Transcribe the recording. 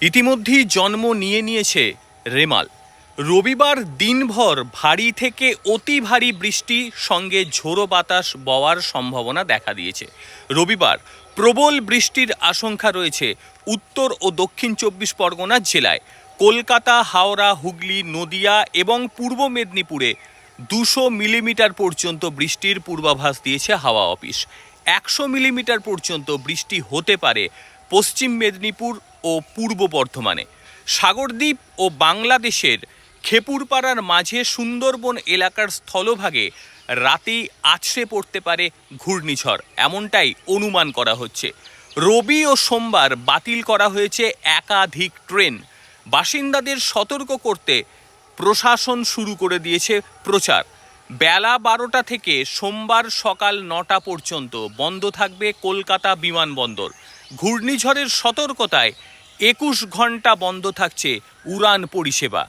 ইতিমধ্যেই জন্ম নিয়েছে রেমাল। রবিবার দিনভর ভারী থেকে অতি ভারী বৃষ্টি সঙ্গে ঝোড়ো বাতাস বওয়ার সম্ভাবনা দেখা দিয়েছে। রবিবার প্রবল বৃষ্টির আশঙ্কা রয়েছে উত্তর ও দক্ষিণ 24 পরগনা জেলায়। কলকাতা, হাওড়া, হুগলি, নদিয়া এবং পূর্ব মেদিনীপুরে 200 মিলিমিটার পর্যন্ত বৃষ্টির পূর্বাভাস দিয়েছে হাওয়া অফিস। 100 মিলিমিটার পর্যন্ত বৃষ্টি হতে পারে পশ্চিম মেদিনীপুর ও পূর্ব বর্ধমানে। সাগরদ্বীপ ও বাংলাদেশের খেপুরপাড়ার মাঝে সুন্দরবন এলাকার স্থলভাগে রাতেই আছড়ে পড়তে পারে ঘূর্ণিঝড়, এমনটাই অনুমান করা হচ্ছে। রবি ও সোমবার বাতিল করা হয়েছে একাধিক ট্রেন। বাসিন্দাদের সতর্ক করতে প্রশাসন শুরু করে দিয়েছে প্রচার। বেলা 12টা থেকে সোমবার সকাল 9টা পর্যন্ত বন্ধ থাকবে কলকাতা বিমানবন্দর। ঘূর্ণিঝড়ের সতর্কতায় 21 ঘন্টা বন্ধ থাকছে উড়ান পরিষেবা।